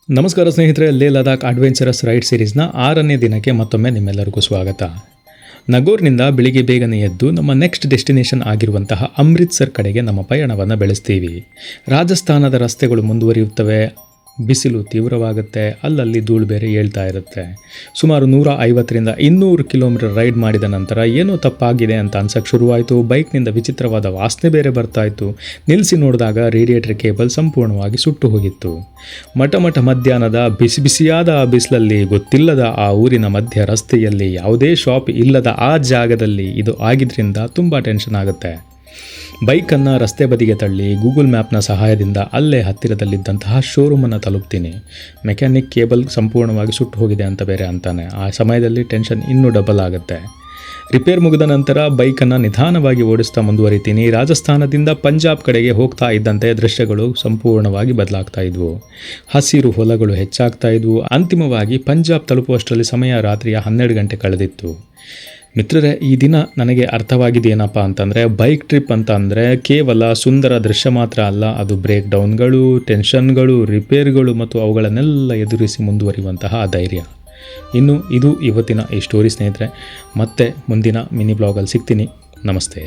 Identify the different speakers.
Speaker 1: ನಮಸ್ಕಾರ ಸ್ನೇಹಿತರೆ, ಲೇ ಲದಾಖ್ ಅಡ್ವೆಂಚರಸ್ ರೈಡ್ ಸೀರೀಸ್ನ 6ನೇ ದಿನಕ್ಕೆ ಮತ್ತೊಮ್ಮೆ ನಿಮ್ಮೆಲ್ಲರಿಗೂ ಸ್ವಾಗತ. ನಗೋರ್ನಿಂದ ಬೆಳಿಗ್ಗೆ ಬೇಗನೆ ಎದ್ದು ನಮ್ಮ ನೆಕ್ಸ್ಟ್ ಡೆಸ್ಟಿನೇಷನ್ ಆಗಿರುವಂತಹ ಅಮೃತ್ಸರ್ ಕಡೆಗೆ ನಮ್ಮ ಪಯಣವನ್ನು ಬೆಳೆಸ್ತೀವಿ. ರಾಜಸ್ಥಾನದ ರಸ್ತೆಗಳು ಮುಂದುವರಿಯುತ್ತವೆ. ಬಿಸಿಲು ತೀವ್ರವಾಗುತ್ತೆ, ಅಲ್ಲಲ್ಲಿ ಧೂಳು ಬೇರೆ ಏಳ್ತಾ ಇರುತ್ತೆ. ಸುಮಾರು 150ರಿಂದ 200 ಕಿಲೋಮೀಟರ್ ರೈಡ್ ಮಾಡಿದ ನಂತರ ಏನೋ ತಪ್ಪಾಗಿದೆ ಅಂತ ಅನ್ಸಕ್ಕೆ ಶುರುವಾಯಿತು. ಬೈಕ್ನಿಂದ ವಿಚಿತ್ರವಾದ ವಾಸನೆ ಬೇರೆ ಬರ್ತಾಯಿತ್ತು. ನಿಲ್ಲಿಸಿ ನೋಡಿದಾಗ ರೇಡಿಯೇಟರ್ ಕೇಬಲ್ ಸಂಪೂರ್ಣವಾಗಿ ಸುಟ್ಟು ಹೋಗಿತ್ತು. ಮಠ ಮಧ್ಯಾಹ್ನದ ಬಿಸಿಯಾದ ಬಿಸಿಲಲ್ಲಿ ಗೊತ್ತಿಲ್ಲದ ಆ ಊರಿನ ಮಧ್ಯ ರಸ್ತೆಯಲ್ಲಿ ಯಾವುದೇ ಶಾಪ್ ಇಲ್ಲದ ಆ ಜಾಗದಲ್ಲಿ ಇದು ಆಗಿದ್ದರಿಂದ ತುಂಬ ಟೆನ್ಷನ್ ಆಗುತ್ತೆ. ಬೈಕನ್ನು ರಸ್ತೆ ಬದಿಗೆ ತಳ್ಳಿ ಗೂಗಲ್ ಮ್ಯಾಪ್ನ ಸಹಾಯದಿಂದ ಅಲ್ಲೇ ಹತ್ತಿರದಲ್ಲಿದ್ದಂತಹ ಶೋರೂಮನ್ನು ತಲುಪ್ತೀನಿ. ಮೆಕ್ಯಾನಿಕ್ ಕೇಬಲ್ ಸಂಪೂರ್ಣವಾಗಿ ಸುಟ್ಟು ಹೋಗಿದೆ ಅಂತ ಬೇರೆ ಅಂತಾನೆ. ಆ ಸಮಯದಲ್ಲಿ ಟೆನ್ಷನ್ ಇನ್ನೂ ಡಬಲ್ ಆಗುತ್ತೆ. ರಿಪೇರ್ ಮುಗಿದ ನಂತರ ಬೈಕನ್ನು ನಿಧಾನವಾಗಿ ಓಡಿಸ್ತಾ ಮುಂದುವರಿತೀನಿ. ರಾಜಸ್ಥಾನದಿಂದ ಪಂಜಾಬ್ ಕಡೆಗೆ ಹೋಗ್ತಾ ಇದ್ದಂತೆ ದೃಶ್ಯಗಳು ಸಂಪೂರ್ಣವಾಗಿ ಬದಲಾಗ್ತಾ ಇದ್ವು. ಹಸಿರು ಹೊಲಗಳು ಹೆಚ್ಚಾಗ್ತಾ ಇದ್ವು. ಅಂತಿಮವಾಗಿ ಪಂಜಾಬ್ ತಲುಪುವಷ್ಟರಲ್ಲಿ ಸಮಯ ರಾತ್ರಿಯ 12 ಗಂಟೆ ಕಳೆದಿತ್ತು. ಮಿತ್ರರೇ, ಈ ದಿನ ನನಗೆ ಅರ್ಥವಾಗಿದೆಯೇನಪ್ಪ ಅಂತಂದರೆ, ಬೈಕ್ ಟ್ರಿಪ್ ಅಂತ ಅಂದರೆ ಕೇವಲ ಸುಂದರ ದೃಶ್ಯ ಮಾತ್ರ ಅಲ್ಲ, ಅದು ಬ್ರೇಕ್ ಡೌನ್ಗಳು, ಟೆನ್ಷನ್ಗಳು, ರಿಪೇರ್ಗಳು ಮತ್ತು ಅವುಗಳನ್ನೆಲ್ಲ ಎದುರಿಸಿ ಮುಂದುವರಿಯುವಂತಹ ಧೈರ್ಯ. ಇನ್ನು ಇದು ಇವತ್ತಿನ ಈ ಸ್ಟೋರಿ ಸ್ನೇಹಿತರೆ. ಮತ್ತೆ ಮುಂದಿನ ಮಿನಿ ಬ್ಲಾಗಲ್ಲಿ ಸಿಗ್ತೀನಿ. ನಮಸ್ತೆ.